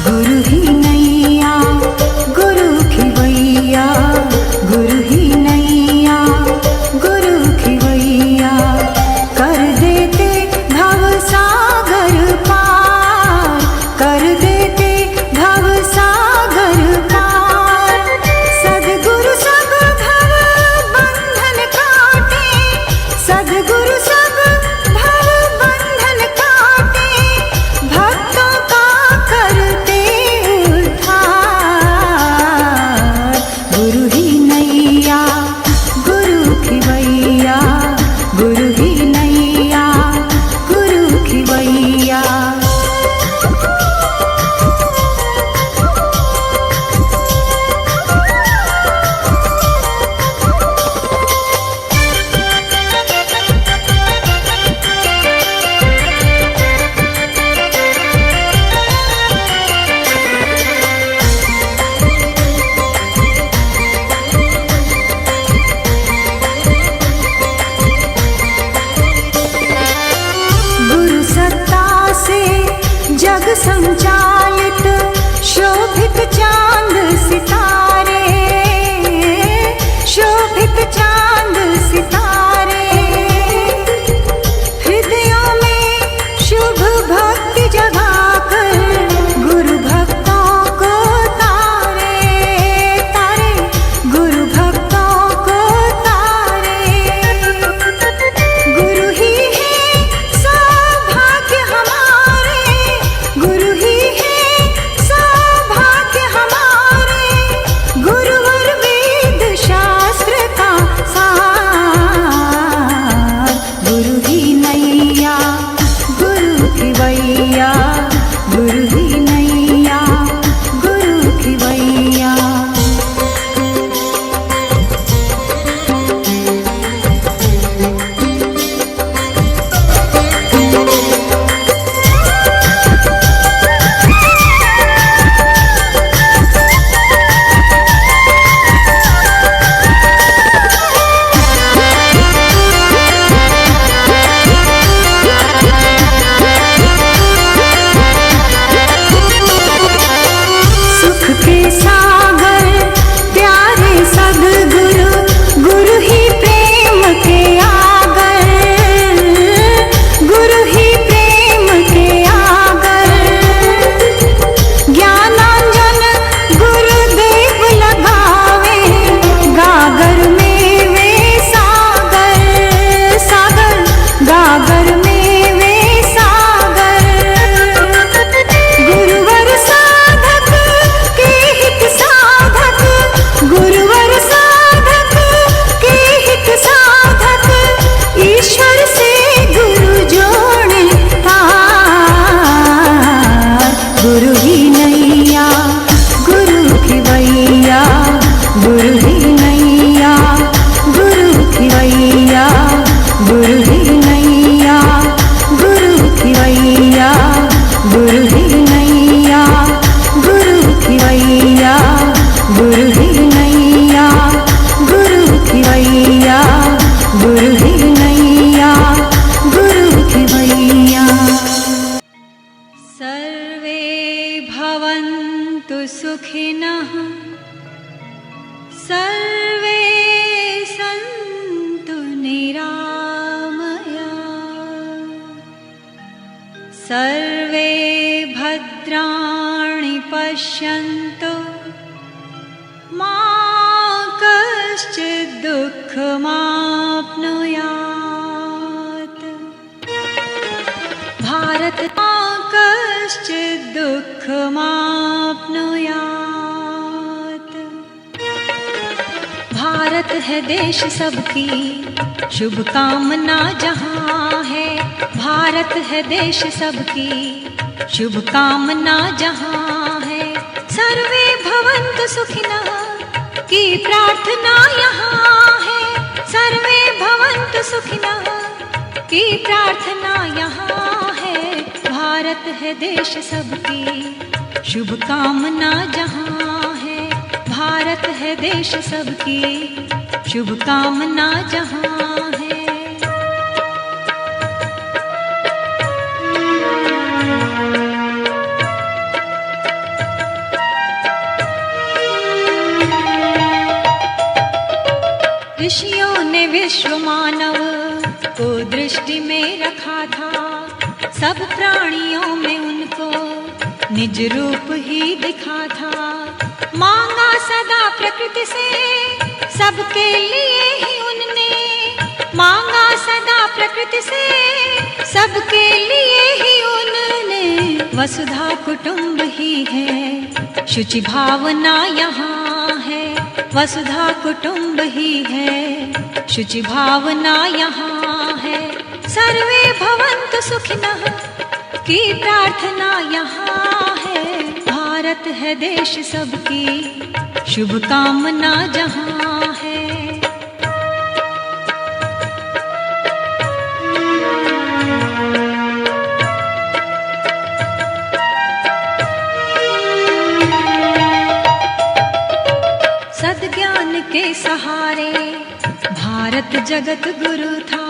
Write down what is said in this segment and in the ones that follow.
गुरु ही नैया गुरु खिवैया, गुरु ही नैया गुरु खिवैया, कर देते भव सागर पार, कर देते भव सागर पार। सद्गुरु सब भव बंधन काटे, सद्गुरु सब भव बंधन काटे, भक्तों का करते उद्धार। गुरु ही नैया गुरु खिवैया, गुरु ही नैया गुरु खिवैया। गुरु सत्ता से जग संचालित, शोभित चांद सितारे, शोभित चांद सितारे। हृदयों में शुभ भक्ति जगाकर, गुरु भक्तों को तारे तारे, गुरु भक्तों को तारे। गुरु ही है सौभाग्य हमारे, गुरु ही है सौभाग्य हमारे, गुरुवर वेद शास्त्र का सार। गुरु ही नैया गुरु खिवैया, गुरु ही नैया गुरु खिवैया। सुख के सागर प्यारे सद्गुरु, गुरु ही प्रेम के आगर, गुरु ही प्रेम के आगर। ज्ञानांजन गुरुदेव लगावे, गागर में वे सागर सागर, गागर में वे सागर। गुरुवर साधक के हित साधक, गुरुवर साधक के हित साधक, ईश्वर से गुरु जोड़े तार। गुरु ही नैया गुरु खिवैया, गुरु ही नैया गुरु खिवैया, गुरु ही नैया गुरु खिवैया, गुरु ही नैया गुरु खिवैया, गुरु ही नैया गुरु खिवैया, गुरु ही नैया गुरु खिवैया। सर्वे भवन्तु सुखिनः, सर्वे सन्तु निरामया, सर्वे भद्राणि पश्यन्तु, मा कश्चित् दुःखमाप्नुयात्। भारत मा कश्चित् दुःखमाप्नुयात्। भारत है देश सबकी शुभकामना जहाँ है, भारत है देश सबकी शुभकामना जहाँ है। सर्वे भवन्तु सुखिनः की प्रार्थना यहाँ है, सर्वे भवन्तु सुखिनः की प्रार्थना यहाँ है। भारत है देश सबकी शुभकामना जहाँ है, भारत है देश सबकी शुभकामना जहाँ है। ऋषियों ने विश्व मानव को दृष्टि में रखा था, सब प्राणियों में उनको निज रूप ही दिखा था। मांगा सदा प्रकृति से सबके लिए ही उनने, मांगा सदा प्रकृति से सबके लिए ही उनने। वसुधा कुटुंब ही है, शुचि भावना यहाँ है। वसुधा कुटुंब ही है, शुचि भावना यहाँ है। सर्वे भवन्तु सुखिनः की प्रार्थना यहाँ है। भारत है देश सबकी, शुभ कामना जहाँ है। सद्ज्ञान के सहारे भारत जगत गुरु था।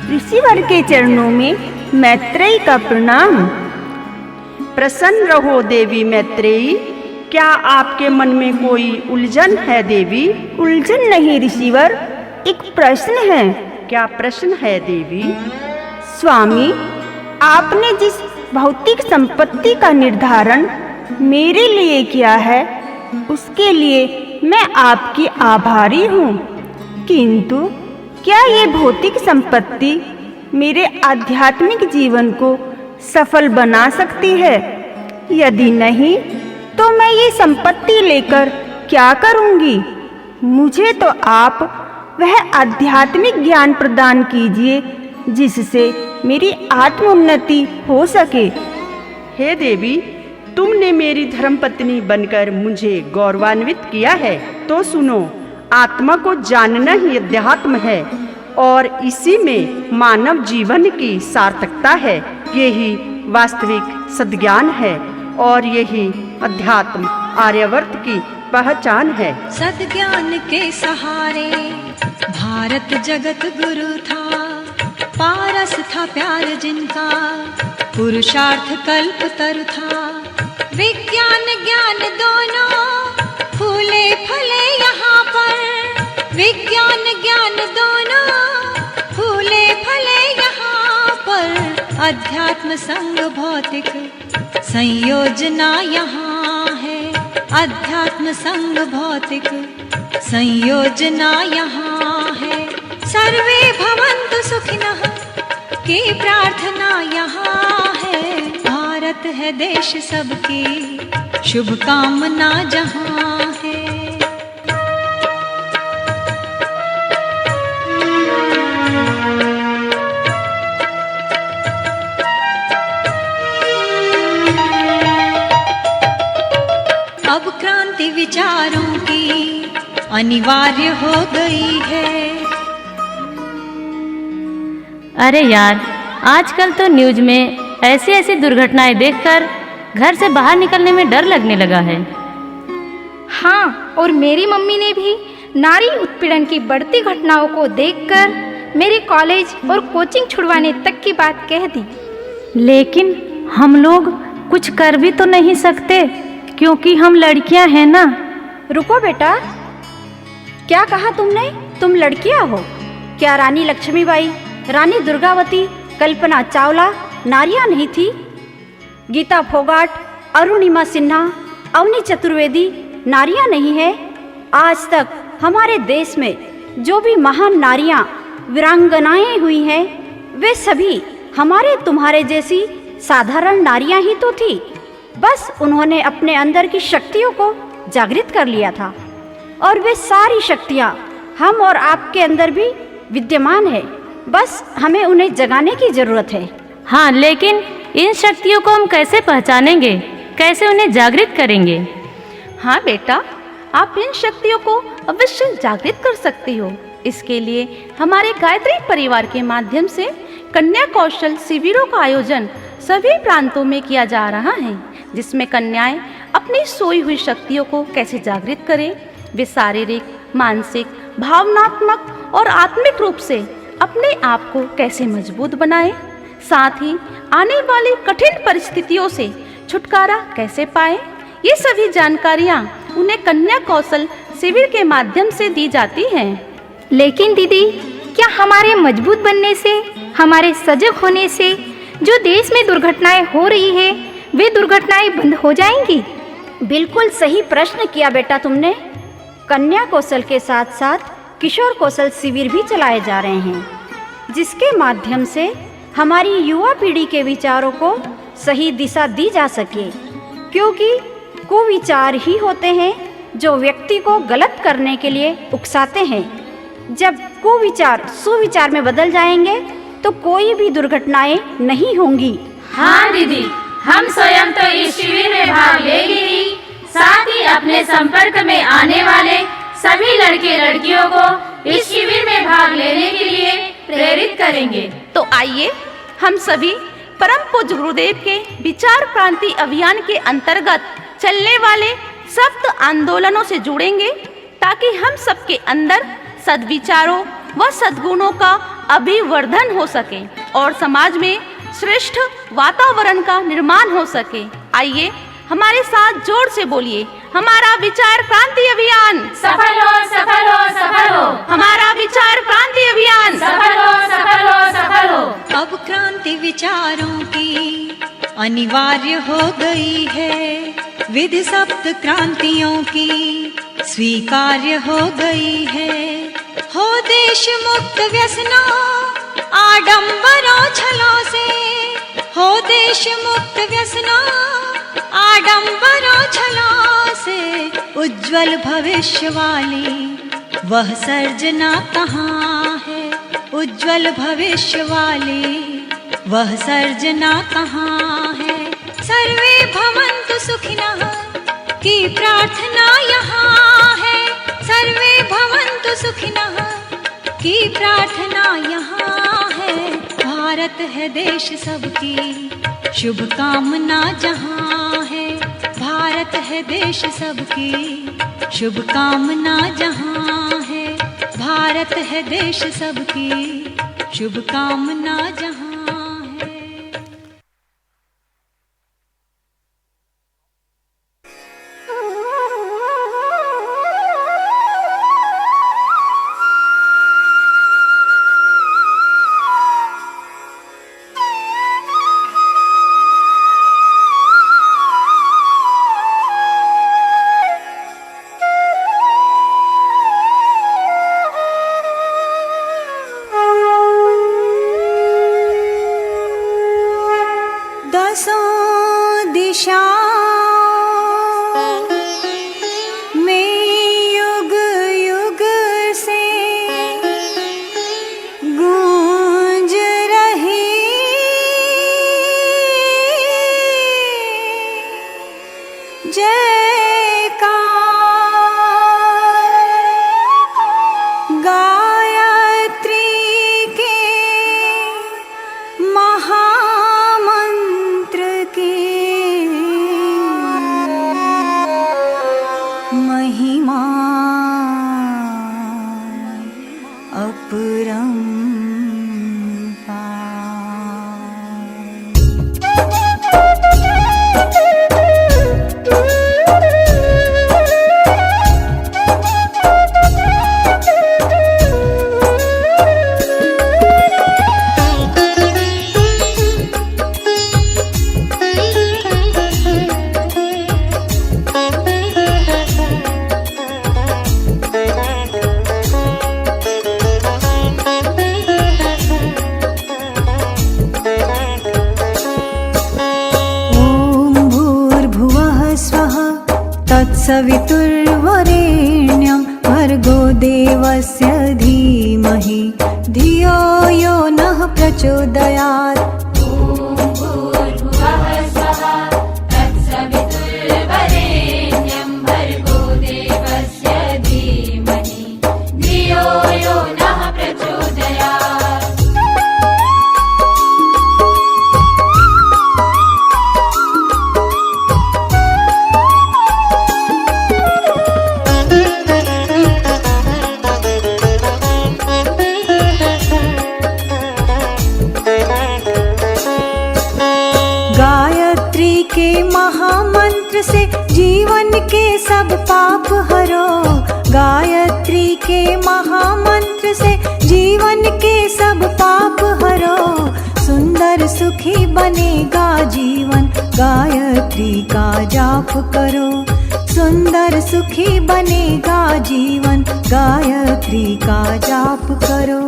ऋषिवर के चरणों में मैत्रेयी का प्रणाम। प्रसन्न रहो देवी मैत्रेयी, क्या आपके मन में कोई उलझन है देवी? उलझन नहीं ऋषिवर, एक प्रश्न है। क्या प्रश्न है देवी? स्वामी, आपने जिस भौतिक संपत्ति का निर्धारण मेरे लिए किया है, उसके लिए मैं आपकी आभारी हूँ, किंतु क्या ये भौतिक संपत्ति मेरे आध्यात्मिक जीवन को सफल बना सकती है? यदि नहीं, तो मैं ये संपत्ति लेकर क्या करूँगी? मुझे तो आप वह आध्यात्मिक ज्ञान प्रदान कीजिए जिससे मेरी आत्मोन्नति हो सके। हे देवी, तुमने मेरी धर्मपत्नी बनकर मुझे गौरवान्वित किया है, तो सुनो, आत्मा को जानना ही अध्यात्म है और इसी में मानव जीवन की सार्थकता है। यही वास्तविक सद्ज्ञान है और यही अध्यात्म आर्यावर्त की पहचान है। सद्ज्ञान के सहारे भारत जगत गुरु था। पारस था प्यार जिनका, पुरुषार्थ कल्प तरु था। विज्ञान ज्ञान दोनों फूले फले यहाँ पर। विज्ञान ज्ञान दोनों फूले फले यहाँ पर। अध्यात्म संग भौतिक संयोजना यहाँ है। अध्यात्म संग भौतिक संयोजना यहाँ है। सर्वे भवन्तु सुखिनः की प्रार्थना यहाँ है। भारत है देश सबकी, शुभ कामना जहाँ है। अब क्रांति विचारों की अनिवार्य हो गई है। अरे यार, आजकल तो न्यूज में ऐसी ऐसी दुर्घटनाएं देखकर घर से बाहर निकलने में डर लगने लगा है। हाँ, और मेरी मम्मी ने भी नारी उत्पीड़न की बढ़ती घटनाओं को देखकर मेरे कॉलेज और कोचिंग छुड़वाने तक की बात कह दी। लेकिन हम लोग कुछ कर भी तो नहीं सकते, क्योंकि हम लड़कियां हैं ना। रुको बेटा, क्या कहा तुमने? तुम लड़कियां हो? क्या रानी लक्ष्मीबाई, रानी दुर्गावती, कल्पना चावला नारियां नहीं थी? गीता फोगाट, अरुणिमा सिन्हा, अवनी चतुर्वेदी नारियां नहीं है? आज तक हमारे देश में जो भी महान नारियां वीरांगनाएं हुई हैं, वे सभी हमारे तुम्हारे जैसी साधारण नारियां ही तो थी। बस उन्होंने अपने अंदर की शक्तियों को जागृत कर लिया था और वे सारी शक्तियां हम और आपके अंदर भी विद्यमान है। बस हमें उन्हें जगाने की जरूरत है। हाँ, लेकिन इन शक्तियों को हम कैसे पहचानेंगे, कैसे उन्हें जागृत करेंगे? हाँ बेटा, आप इन शक्तियों को अवश्य जागृत कर सकती हो। इसके लिए हमारे गायत्री परिवार के माध्यम से कन्या कौशल शिविरों का आयोजन सभी प्रांतों में किया जा रहा है, जिसमें कन्याएं अपनी सोई हुई शक्तियों को कैसे जागृत करें, वे शारीरिक, मानसिक, भावनात्मक और आत्मिक रूप से अपने आप को कैसे मजबूत बनाएं, साथ ही आने वाली कठिन परिस्थितियों से छुटकारा कैसे पाएं, ये सभी जानकारियाँ उन्हें कन्या कौशल शिविर के माध्यम से दी जाती हैं। लेकिन दीदी, क्या हमारे मजबूत बनने से, हमारे सजग होने से जो देश में दुर्घटनाएं हो रही है वे दुर्घटनाएं बंद हो जाएंगी? बिल्कुल सही प्रश्न किया बेटा तुमने। कन्या कौशल के साथ साथ किशोर कौशल शिविर भी चलाए जा रहे हैं, जिसके माध्यम से हमारी युवा पीढ़ी के विचारों को सही दिशा दी जा सके, क्योंकि कुविचार ही होते हैं जो व्यक्ति को गलत करने के लिए उकसाते हैं। जब कुविचार सुविचार में बदल जाएंगे तो कोई भी दुर्घटनाएं नहीं होंगी। हाँ दीदी, हम स्वयं तो इस शिविर में भाग लेंगे ही, साथ ही अपने संपर्क में आने वाले सभी लड़के लड़कियों को इस शिविर में भाग लेने के लिए प्रेरित करेंगे। तो आइए हम सभी परम पूज्य गुरुदेव के विचार क्रांति अभियान के अंतर्गत चलने वाले सख्त आंदोलनों से जुड़ेंगे, ताकि हम सबके अंदर सद्विचारों व सद्गुणों का अभिवर्धन हो सके और समाज में श्रेष्ठ वातावरण का निर्माण हो सके। आइए हमारे साथ जोर से बोलिए, हमारा विचार क्रांति अभियान सफल हो, सफल हो, सफल हो। हमारा विचार क्रांति अभियान सफल हो, सफल हो, सफल हो। अब क्रांति विचारों की अनिवार्य हो गई है, विधि सप्त क्रांतियों की स्वीकार्य हो गई है। हो देश मुक्त व्यसनों आडंबरों छलों से, हो देश मुक्त व्यसनों आडंबरों छलों से, उज्जवल भविष्य वाली वह सर्जना कहाँ है, उज्जवल भविष्य वाली वह सर्जना कहाँ है। सर्वे भवन्तु सुखिनः की प्रार्थना यहाँ है, सर्वे भवन्तु सुखिनः की प्रार्थना यहाँ है। भारत है देश सबकी शुभ कामना जहाँ है, भारत है देश सबकी शुभ कामना जहाँ है, भारत है देश सबकी शुभ कामना जहाँ है। दसों दिशाओं में युग युग से गूंज रही जयकार, गायत्री के महामंत्र की महिमा तत्सवितुर्वरेण्यं भर्गो देवस्य धीमहि धियो यो नः प्रचोदयात्। के महामंत्र से जीवन के सब पाप हरो। गायत्री के महामंत्र से जीवन के सब पाप हरो। सुंदर सुखी बनेगा जीवन, गायत्री का जाप करो। सुंदर सुखी बनेगा जीवन, गायत्री का जाप करो।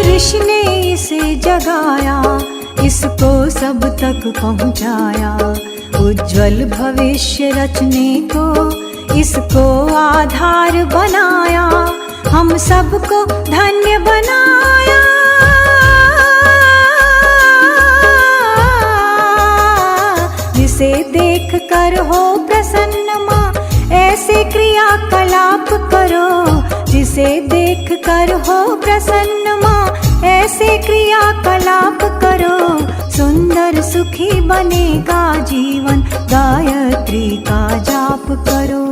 ऋषि ने इसे जगाया, इसको सब तक पहुँचाया। उज्जवल भविष्य रचने को इसको आधार बनाया। हम सबको धन्य बनाया। जिसे देख कर हो प्रसन्न माँ, ऐसे क्रियाकलाप करो। जिसे देख कर हो प्रसन्न माँ, ऐसे क्रियाकलाप करो। सुंदर सुखी बनेगा जीवन, गायत्री का जाप करो।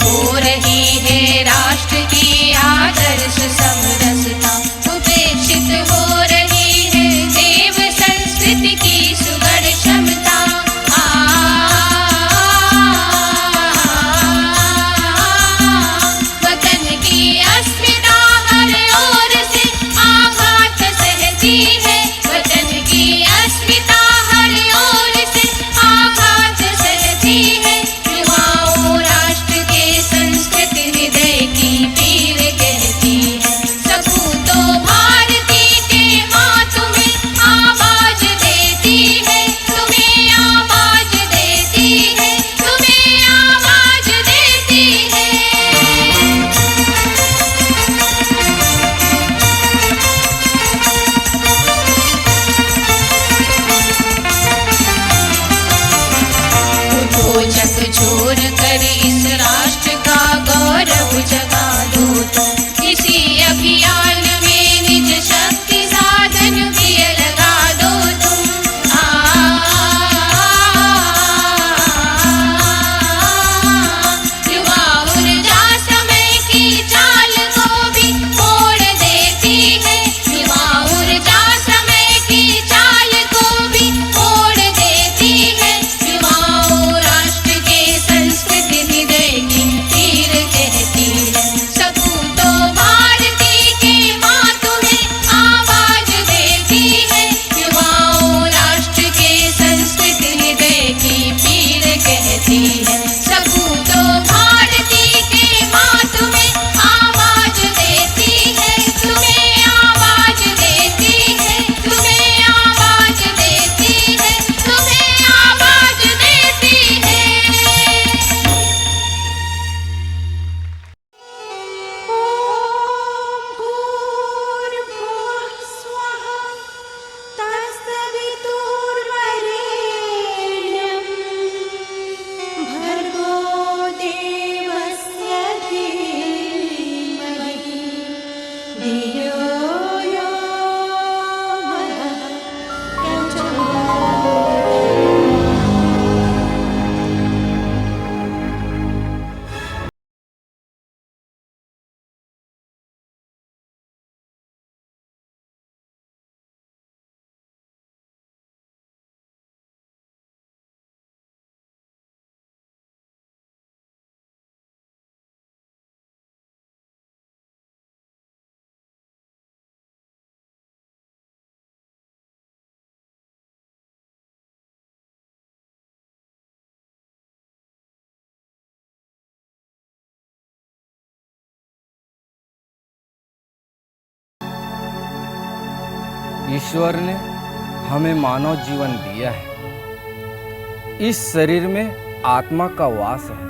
हो रही है राष्ट्र की आदर्श समरसता, उपेक्षित हो रही है देव संस्कृति की सुगढ़ क्षमता। वतन की अस्मिता हर ओर से आघात सहती है। वतन की अस्मिता हर ओर से आघात सहती है। युवाओं राष्ट्र के ईश्वर ने हमें मानव जीवन दिया है। इस शरीर में आत्मा का वास है।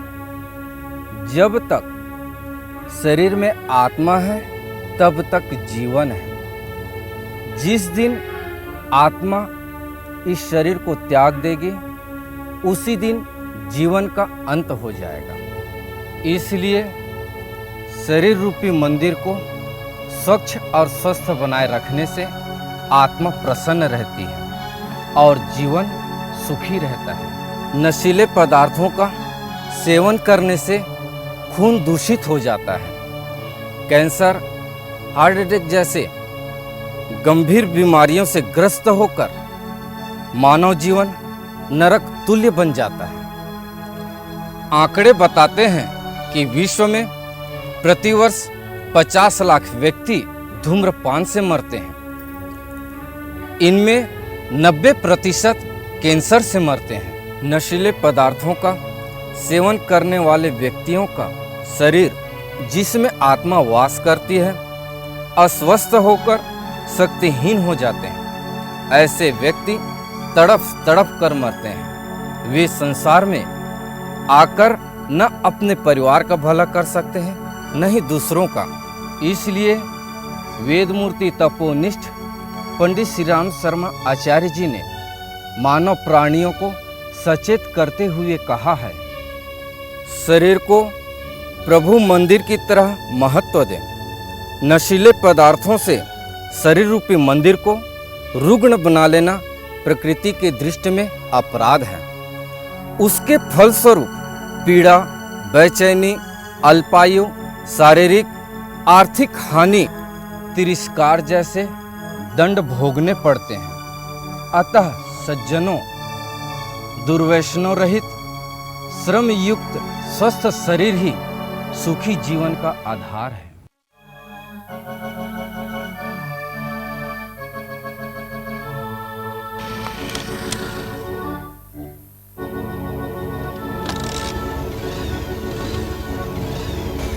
जब तक शरीर में आत्मा है तब तक जीवन है। जिस दिन आत्मा इस शरीर को त्याग देगी उसी दिन जीवन का अंत हो जाएगा। इसलिए शरीर रूपी मंदिर को स्वच्छ और स्वस्थ बनाए रखने से आत्मा प्रसन्न रहती है और जीवन सुखी रहता है। नशीले पदार्थों का सेवन करने से खून दूषित हो जाता है। कैंसर, हार्ट अटैक जैसे गंभीर बीमारियों से ग्रस्त होकर मानव जीवन नरक तुल्य बन जाता है। आंकड़े बताते हैं कि विश्व में प्रतिवर्ष 50 लाख व्यक्ति धूम्रपान से मरते हैं। इनमें 90% कैंसर से मरते हैं। नशीले पदार्थों का सेवन करने वाले व्यक्तियों का शरीर, जिसमें आत्मा वास करती है, अस्वस्थ होकर शक्तिहीन हो जाते हैं। ऐसे व्यक्ति तड़प तड़प कर मरते हैं। वे संसार में आकर न अपने परिवार का भला कर सकते हैं न ही दूसरों का। इसलिए वेदमूर्ति तपोनिष्ठ पंडित श्री राम शर्मा आचार्य जी ने मानव प्राणियों को सचेत करते हुए कहा है, शरीर को प्रभु मंदिर की तरह महत्व दें। नशीले पदार्थों से शरीर रूपी मंदिर को रुग्ण बना लेना प्रकृति की दृष्टि में अपराध है। उसके फलस्वरूप पीड़ा, बेचैनी, अल्पायु, शारीरिक, आर्थिक हानि, तिरस्कार जैसे दंड भोगने पड़ते हैं। अतः सज्जनों, दुर्व्यसनों रहित, श्रम युक्त स्वस्थ शरीर ही सुखी जीवन का आधार है।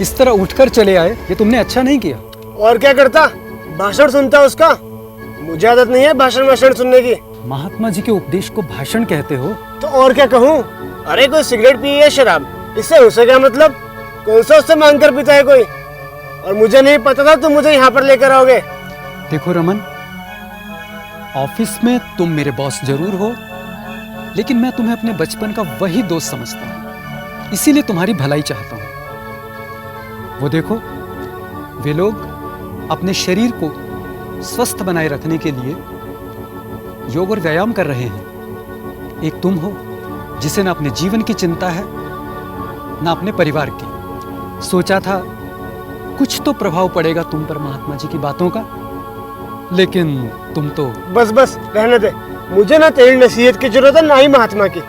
इस तरह उठकर चले आए, ये तुमने अच्छा नहीं किया। और क्या करता, भाषण सुनता उसका। मुझे आदत नहीं है भाषण सुनने की। महात्मा जी के उपदेश को भाषण कहते हो तो और क्या कहूँ। अरे कोई सिगरेट पिए या शराब, इससे उसे क्या मतलब। कौन सा उससे मांग कर पीता है कोई। और मुझे नहीं पता था तुम मुझे यहाँ पर लेकर आओगे। देखो रमन, ऑफिस में तुम मेरे बॉस जरूर हो, लेकिन मैं तुम्हें अपने बचपन का वही दोस्त समझता हूँ। इसीलिए तुम्हारी भलाई चाहता हूँ। वो देखो, वे लोग अपने शरीर को स्वस्थ बनाए रखने के लिए योग और व्यायाम कर रहे हैं। एक तुम हो जिसे न अपने जीवन की चिंता है न अपने परिवार की। सोचा था कुछ तो प्रभाव पड़ेगा तुम पर महात्मा जी की बातों का, लेकिन तुम तो बस रहने दे। मुझे ना तेरी नसीहत की जरूरत है ना ही महात्मा की।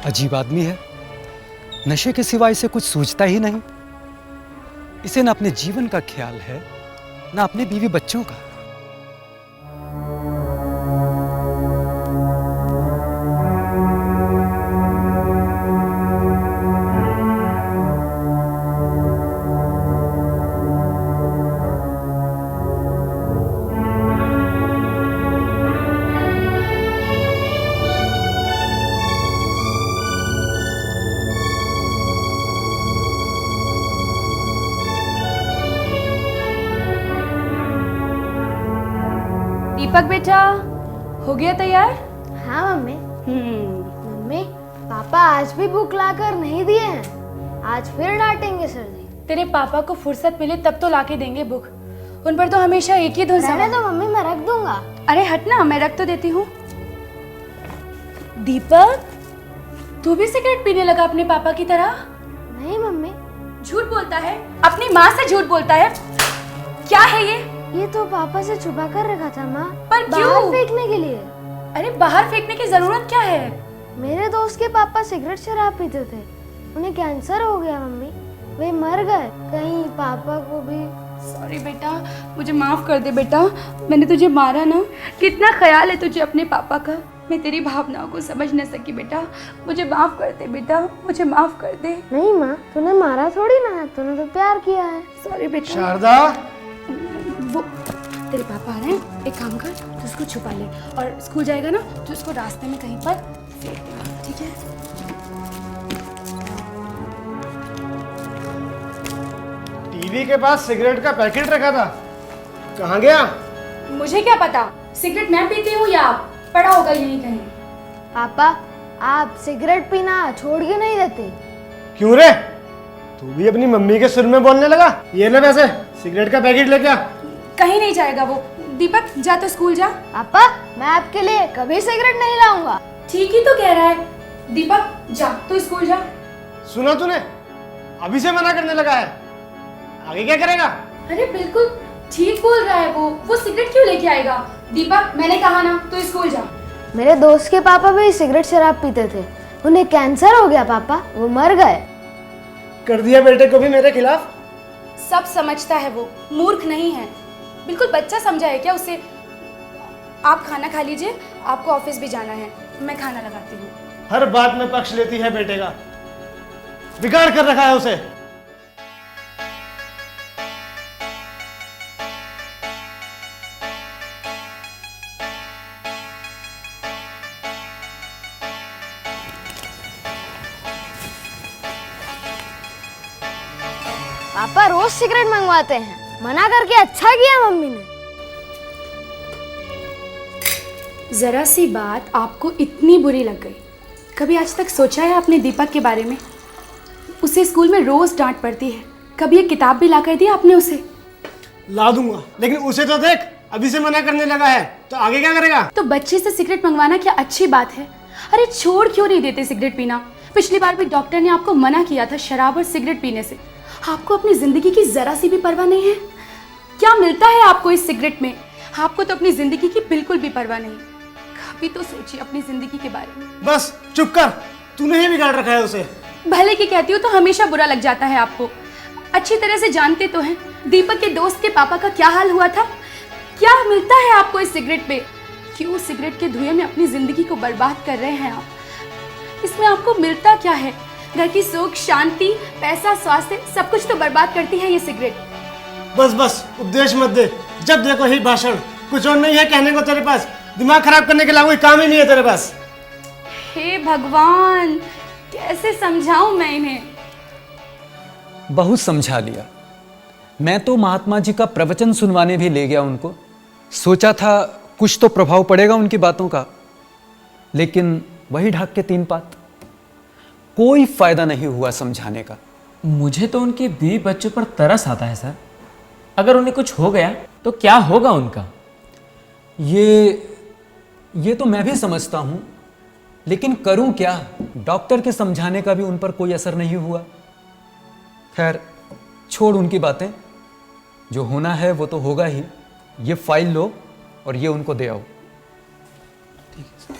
अजीब आदमी है, नशे के सिवा इसे कुछ सूझता ही नहीं। इसे न अपने जीवन का ख्याल है न अपने बीवी बच्चों का। दीपक बेटा, हो गया तैयार? हाँ मम्मी। मम्मी, पापा आज भी बुक लाकर नहीं दिए हैं। आज फिर डांटेंगे सर जी। तेरे पापा को फुर्सत मिले तब तो लाके देंगे बुक। उन पर तो हमेशा एक ही धुन रहने दो मम्मी, मैं रख दूंगा। अरे हट ना, मैं रख तो देती हूँ। दीपक, तू भी सिगरेट पीने लगा अपने पापा की तरह? नहीं मम्मी। झूठ बोलता है, अपनी माँ से झूठ बोलता है। क्या है ये? ये तो पापा से छुपा कर रखा था माँ। पर क्यों? बाहर फेंकने के लिए। अरे बाहर फेंकने की जरूरत क्या है? मेरे दोस्त के पापा सिगरेट शराब पीते थे, उन्हें कैंसर हो गया मम्मी, वे मर गए। कहीं पापा को भी। सॉरी बेटा, मुझे माफ कर दे बेटा, मैंने तुझे मारा ना। कितना ख्याल है तुझे अपने पापा का। मैं तेरी भावनाओं को समझ न सकी बेटा। मुझे माफ कर दे बेटा, मुझे माफ कर दे। नहीं माँ, तूने मारा थोड़ी ना है, तूने तो प्यार किया है। सॉरी बेटा। शारदा, वो तेरे पापा आ रहे हैं, एक काम कर, तू उसको छुपा ले और स्कूल जाएगा ना तो उसको रास्ते में कहीं पर फेंक देना, ठीक है? टीवी के पास सिगरेट का पैकेट रखा था, कहाँ गया? मुझे क्या पता, सिगरेट मैं पीती हूँ या आप? पड़ा होगा यहीं कहीं। पापा, आप सिगरेट पीना छोड़ के नहीं देते? क्यों रे, तू भी अपनी मम्मी के सुर में बोलने लगा? ये ले वैसे सिगरेट का पैकेट लेके आ। कहीं नहीं जाएगा वो। दीपक जा तो स्कूल जा। पापा, मैं आपके लिए कभी सिगरेट नहीं लाऊंगा। ठीक ही तो कह रहा है। दीपक जा तो स्कूल जा। सुना तूने, अभी से मना करने लगा है, आगे क्या करेगा? अरे बिल्कुल ठीक बोल रहा है वो सिगरेट क्यों लेके आएगा? दीपक मैंने कहा ना तो स्कूल जा। मेरे दोस्त के पापा भी सिगरेट शराब पीते थे, उन्हें कैंसर हो गया पापा, वो मर गए। कर दिया बेटे को भी मेरे खिलाफ। सब समझता है वो, मूर्ख नहीं है, बिल्कुल बच्चा समझा है क्या उसे? आप खाना खा लीजिए, आपको ऑफिस भी जाना है, मैं खाना लगाती हूँ। हर बात में पक्ष लेती है बेटे का, बिगाड़ कर रखा है उसे। पापा रोज सिगरेट मंगवाते हैं, मना करके अच्छा किया मम्मी ने। जरा सी बात आपको इतनी बुरी लग गई। कभी आज तक सोचा है आपने दीपक के बारे में? उसे स्कूल में रोज डांट पड़ती है, कभी एक किताब भी ला कर दी आपने उसे? ला दूंगा, लेकिन उसे तो देख, अभी से मना करने लगा है, तो आगे क्या करेगा? तो बच्चे से सिगरेट मंगवाना क्या अच्छी बात है? अरे छोड़ क्यों नहीं देते सिगरेट पीना? पिछली बार भी डॉक्टर ने आपको मना किया था शराब और सिगरेट पीने से। आपको अपनी जिंदगी की जरा सी भी परवाह नहीं है? क्या मिलता है आपको इस सिगरेट में? आपको तो अपनी जिंदगी की बिल्कुल भी परवाह नहीं। कभी तो सोचिए अपनी जिंदगी के बारे में। बस चुप कर, तूने ही बिगाड़ रखा है उसे। भले की कहती हूँ तो हमेशा बुरा लग जाता है आपको। अच्छी तरह से जानते तो हैं दीपक के दोस्त के पापा का क्या हाल हुआ था। क्या मिलता है आपको इस सिगरेट पे? क्यों सिगरेट के धुएं में अपनी जिंदगी को बर्बाद कर रहे हैं आप? इसमें आपको मिलता क्या है? घर की सुख, शांति, पैसा, स्वास्थ्य, सब कुछ तो बर्बाद करती है ये सिगरेट। बस बस उपदेश मत दे, जब देखो ही भाषण, कुछ और नहीं है कहने को तेरे पास? दिमाग खराब करने के अलावा कोई काम ही नहीं है तेरे पास। हे भगवान, कैसे समझाऊं मैं इन्हें? बहुत समझा लिया। मैं तो महात्मा जी का प्रवचन सुनवाने भी ले गया उनको, सोचा था कुछ तो प्रभाव पड़ेगा उनकी बातों का, लेकिन वही ढाक के तीन पात, कोई फायदा नहीं हुआ समझाने का। मुझे तो उनके बीवी बच्चों पर तरस आता है सर। अगर उन्हें कुछ हो गया तो क्या होगा उनका? ये तो मैं भी समझता हूं, लेकिन करूं क्या? डॉक्टर के समझाने का भी उन पर कोई असर नहीं हुआ। खैर छोड़ उनकी बातें, जो होना है वो तो होगा ही। ये फाइल लो और ये उनको दे आओ। ठीक है।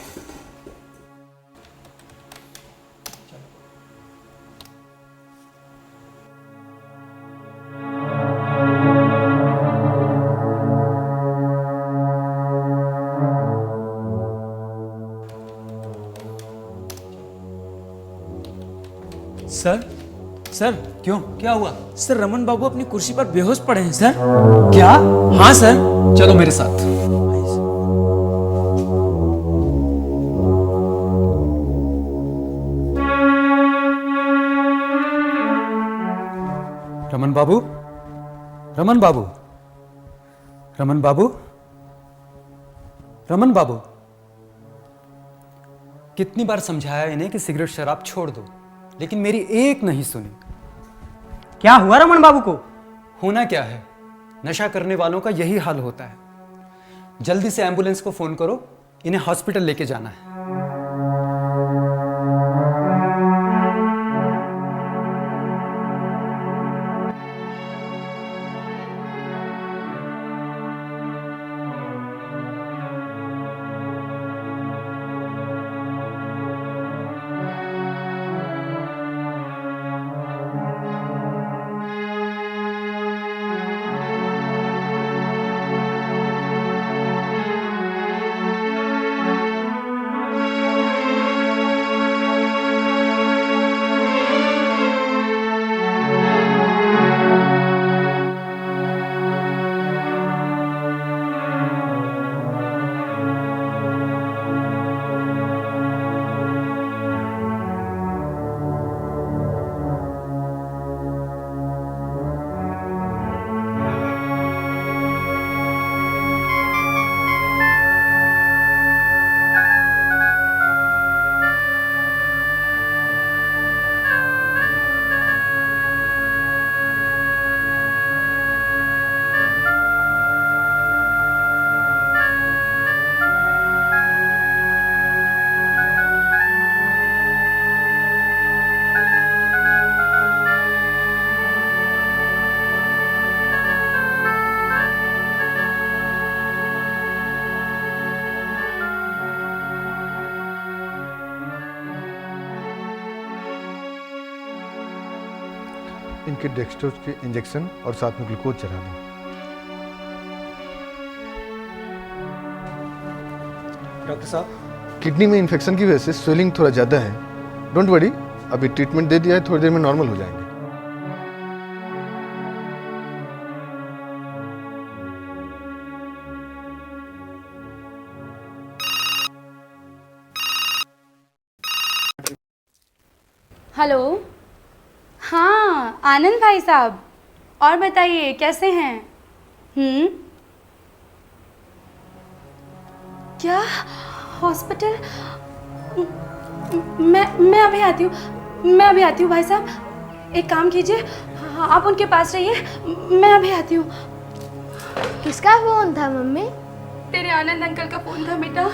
सर सर क्यों, क्या हुआ? सर रमन बाबू अपनी कुर्सी पर बेहोश पड़े हैं सर। क्या? हाँ सर। चलो मेरे साथ। रमन बाबू, रमन बाबू, रमन बाबू, रमन बाबू। कितनी बार समझाया इन्हें कि सिगरेट शराब छोड़ दो, लेकिन मेरी एक नहीं सुनी। क्या हुआ रमन बाबू को? होना क्या है, नशा करने वालों का यही हाल होता है। जल्दी से एम्बुलेंस को फोन करो, इन्हें हॉस्पिटल लेके जाना है। इनके डेक्सट्रोज के इंजेक्शन और साथ में ग्लूकोज चढ़ा दें। डॉक्टर साहब, किडनी में इन्फेक्शन की वजह से स्वेलिंग थोड़ा ज़्यादा है। डोंट वरी, अभी ट्रीटमेंट दे दिया है, थोड़ी देर में नॉर्मल हो जाएंगे। हेलो, हाँ आनंद भाई साहब, और बताइए कैसे हैं? क्या हॉस्पिटल? मैं अभी आती हूँ भाई साहब। एक काम कीजिए, आप उनके पास रहिए, मैं अभी आती हूँ। किसका फोन था मम्मी? तेरे आनंद अंकल का फोन था बेटा।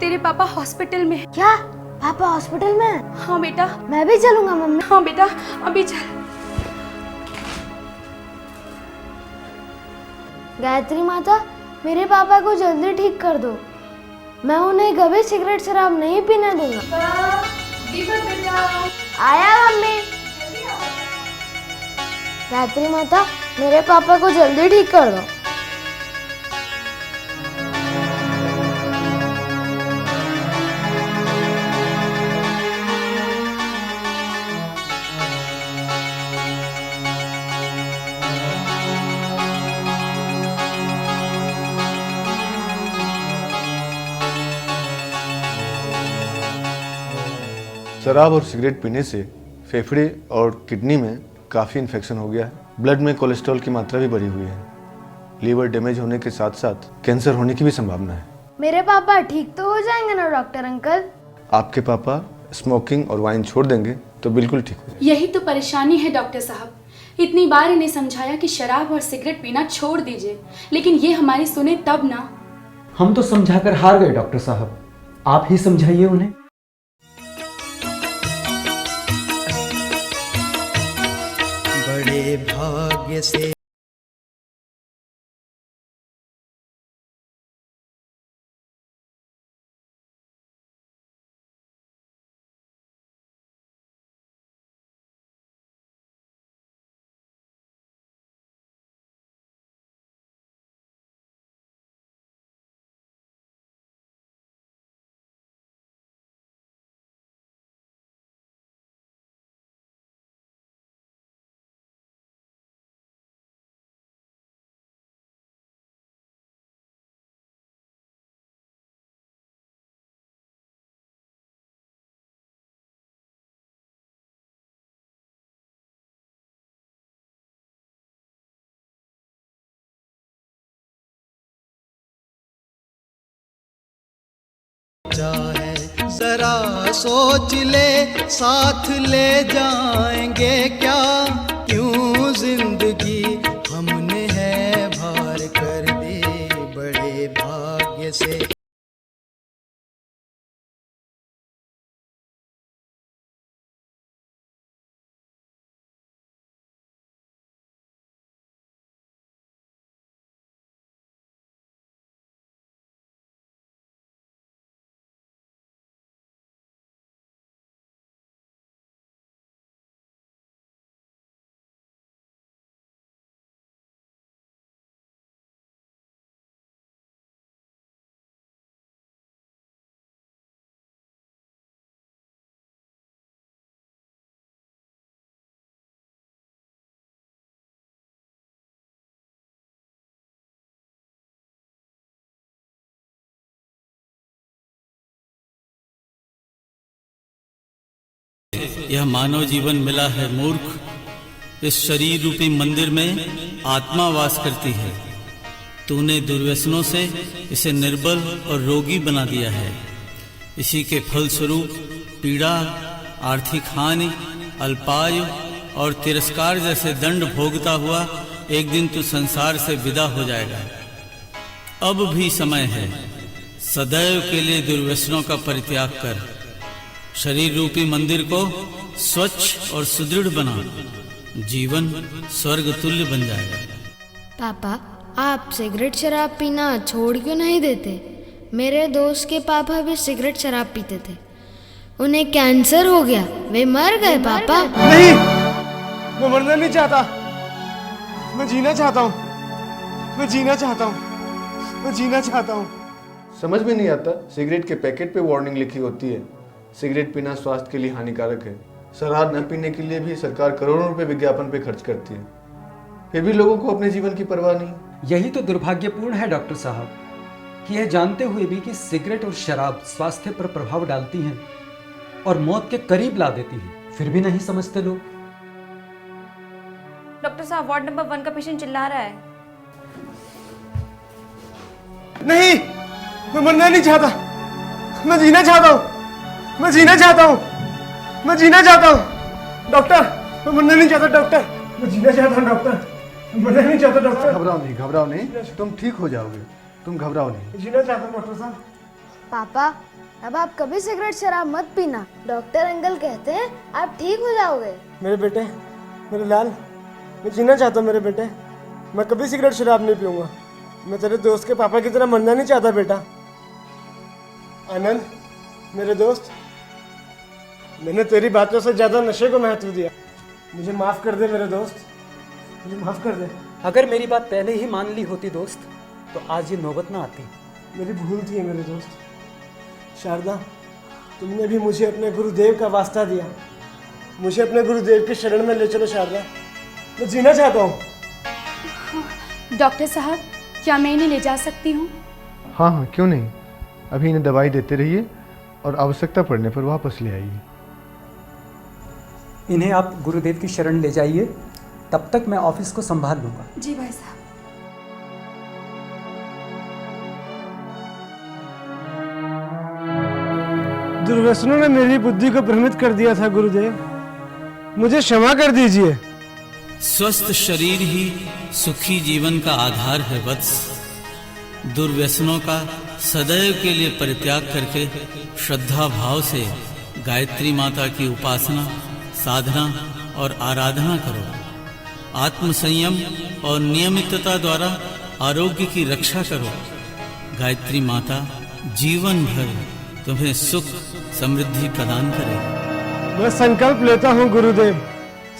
तेरे पापा हॉस्पिटल में। क्या पापा हॉस्पिटल में? हाँ बेटा। मैं भी चलूंगा मम्मी। हाँ बेटा, अभी चल। गायत्री माता, मेरे पापा को जल्दी ठीक कर दो। मैं उन्हें कभी सिगरेट शराब नहीं पीने दूंगा। दीपक बेटा। आया मम्मी। गायत्री माता, मेरे पापा को जल्दी ठीक कर दो। शराब और सिगरेट पीने से फेफड़े और किडनी में काफ़ी इन्फेक्शन हो गया है। ब्लड में कोलेस्ट्रॉल की मात्रा भी बढ़ी हुई है। लीवर डैमेज होने के साथ साथ कैंसर होने की भी संभावना है। मेरे पापा ठीक तो हो जाएंगे ना डॉक्टर अंकल? आपके पापा स्मोकिंग और वाइन छोड़ देंगे तो बिल्कुल ठीक हो जाएंगे। यही तो परेशानी है डॉक्टर साहब। इतनी बार इन्हें समझाया कि शराब और सिगरेट पीना छोड़ दीजिए, लेकिन ये हमारी सुने तब ना। हम तो समझाकर हार गए डॉक्टर साहब, आप ही समझाइए उन्हें। बड़े भाग्य से है, जरा सोच ले, साथ ले जाएंगे क्या? क्यों जिंदगी हमने है भार कर दी बड़े भाग्य से। यह मानव जीवन मिला है मूर्ख। इस शरीर रूपी मंदिर में आत्मा वास करती है। तूने दुर्व्यसनों से इसे निर्बल और रोगी बना दिया है। इसी के फलस्वरूप पीड़ा, आर्थिक हानि, अल्पायु और तिरस्कार जैसे दंड भोगता हुआ एक दिन तू संसार से विदा हो जाएगा। अब भी समय है, सदैव के लिए दुर्व्यसनों का परित्याग कर। शरीर रूपी मंदिर को स्वच्छ और सुदृढ़ बना, जीवन स्वर्ग तुल्य बन जाएगा। पापा, आप सिगरेट शराब पीना छोड़ क्यों नहीं देते? मेरे दोस्त के पापा भी सिगरेट शराब पीते थे, उन्हें कैंसर हो गया, वे मर गए। पापा नहीं, मैं मरना नहीं चाहता, मैं जीना चाहता हूँ, मैं जीना चाहता हूँ, मैं जीना चाहता हूँ। समझ में नहीं आता, सिगरेट के पैकेट पे वार्निंग लिखी होती है, सिगरेट पीना स्वास्थ्य के लिए हानिकारक है। शराब न पीने के लिए भी सरकार करोड़ों रुपए विज्ञापन पे खर्च करती है, फिर भी लोगों को अपने जीवन की परवाह नहीं। यही तो दुर्भाग्यपूर्ण है डॉक्टर साहब, कि यह जानते हुए भी कि सिगरेट और शराब स्वास्थ्य पर प्रभाव डालती हैं और मौत के करीब ला देती हैं, फिर भी नहीं समझते लोग। डॉक्टर साहब, वार्ड नंबर 1 का पेशेंट चिल्ला रहा है। नहीं, मैं मरना नहीं चाहता, मैं जीना चाहता हूँ, मैं जीना चाहता हूँ, मैं जीना चाहता हूँ। डॉक्टर, मैं मरना नहीं चाहता डॉक्टर, मैं जीना चाहता हूँ डॉक्टर, मैं मरना नहीं चाहता डॉक्टर। घबराओ नहीं, तुम ठीक हो जाओगे, तुम घबराओ नहीं। जीना चाहता हूँ डॉक्टर साहब। पापा, अब आप कभी सिगरेट शराब मत पीना, डॉक्टर अंकल कहते हैं आप ठीक हो जाओगे। मेरे बेटे, मेरे लाल, मैं जीना चाहता हूँ मेरे बेटे, मैं कभी सिगरेट शराब नहीं पीऊंगा। मैं तेरे दोस्त के पापा की तरह मरना नहीं चाहता बेटा। आनंद, मेरे दोस्त, मैंने तेरी बातों से ज्यादा नशे को महत्व दिया, मुझे माफ कर दे मेरे दोस्त, मुझे माफ कर दे। अगर मेरी बात पहले ही मान ली होती दोस्त, तो आज ये नौबत ना आती। मेरी भूल थी मेरे दोस्त। शारदा, तुमने भी मुझे अपने गुरुदेव का वास्ता दिया, मुझे अपने गुरुदेव की शरण में ले चलो शारदा, मैं जीना चाहता हूँ। डॉक्टर साहब, क्या मैं इन्हें ले जा सकती हूँ? हाँ हाँ, क्यों नहीं। अभी इन्हें दवाई देते रहिए और आवश्यकता पड़ने पर वापस ले आइए। इन्हें आप गुरुदेव की शरण ले जाइए, तब तक मैं ऑफिस को संभाल लूंगा। जी भाई साहब। दुर्व्यसनों ने मेरी बुद्धि को भ्रमित कर दिया था गुरुदेव, मुझे क्षमा कर दीजिए। स्वस्थ शरीर ही सुखी जीवन का आधार है वत्स। दुर्व्यसनों का सदैव के लिए परित्याग करके श्रद्धा भाव से गायत्री माता की उपासना, साधना और आराधना करो। आत्म संयम और नियमितता द्वारा आरोग्य की रक्षा करो। गायत्री माता जीवन भर तुम्हें सुख समृद्धि प्रदान करे। मैं संकल्प लेता हूँ गुरुदेव,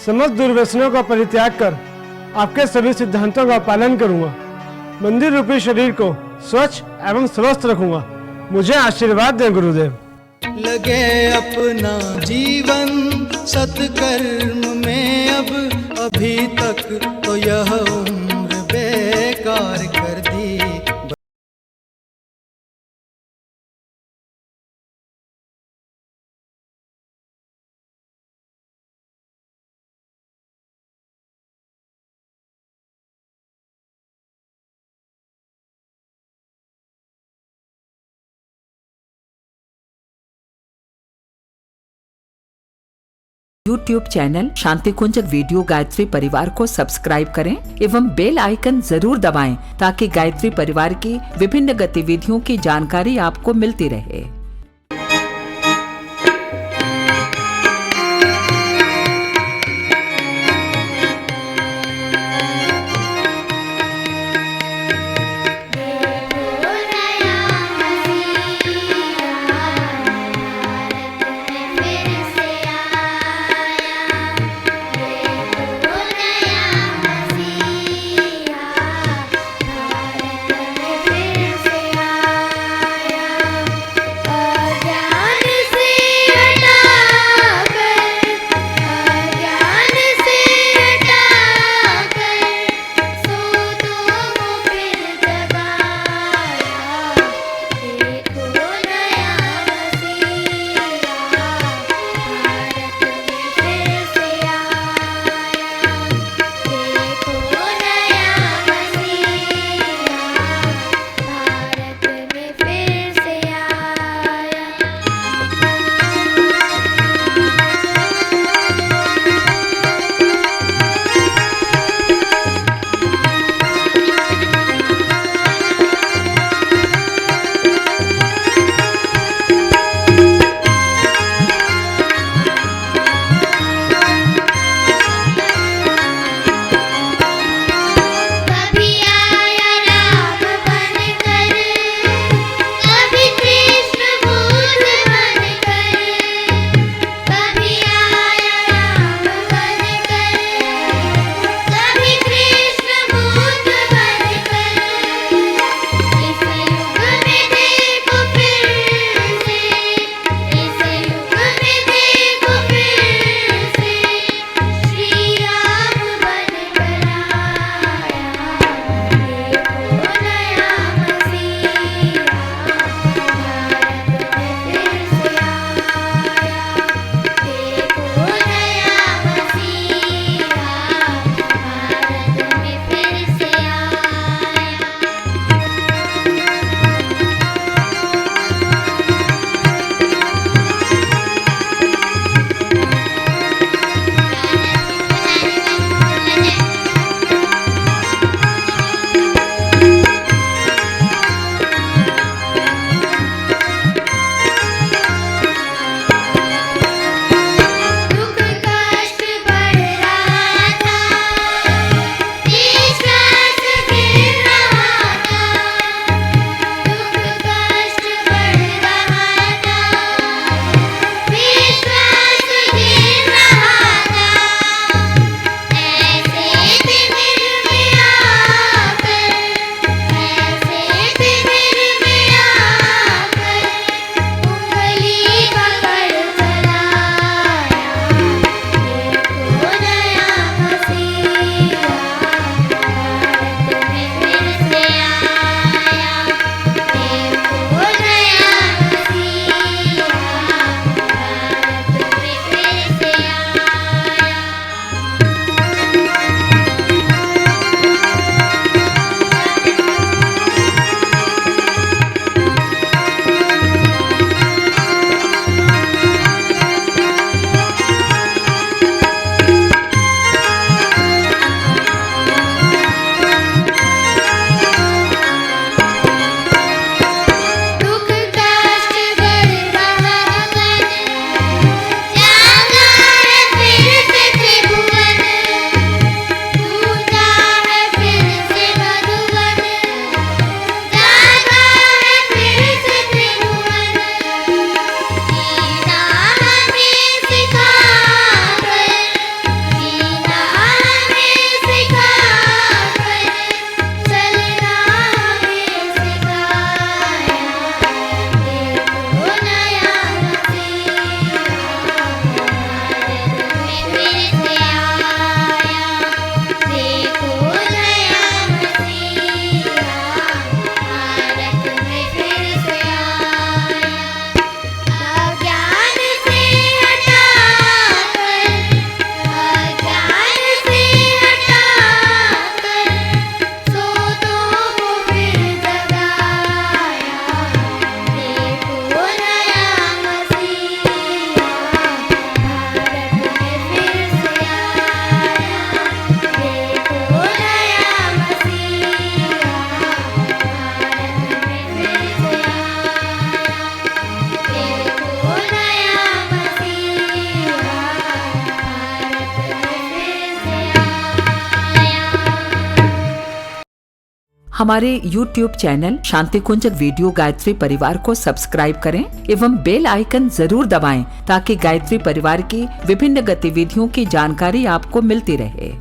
समस्त दुर्व्यसनों का परित्याग कर आपके सभी सिद्धांतों का पालन करूंगा। मंदिर रूपी शरीर को स्वच्छ एवं स्वस्थ रखूंगा। मुझे आशीर्वाद दें गुरुदेव। लगे अपना जीवन सत्कर्म में, अब अभी तक तो यह उम्र बेकार कर दी। YouTube चैनल शांति कुंज वीडियो गायत्री परिवार को सब्सक्राइब करें एवं बेल आइकन जरूर दबाएं ताकि गायत्री परिवार की विभिन्न गतिविधियों की जानकारी आपको मिलती रहे। हमारे YouTube चैनल शांति कुंजक वीडियो गायत्री परिवार को सब्सक्राइब करें एवं बेल आइकन जरूर दबाएं ताकि गायत्री परिवार की विभिन्न गतिविधियों की जानकारी आपको मिलती रहे।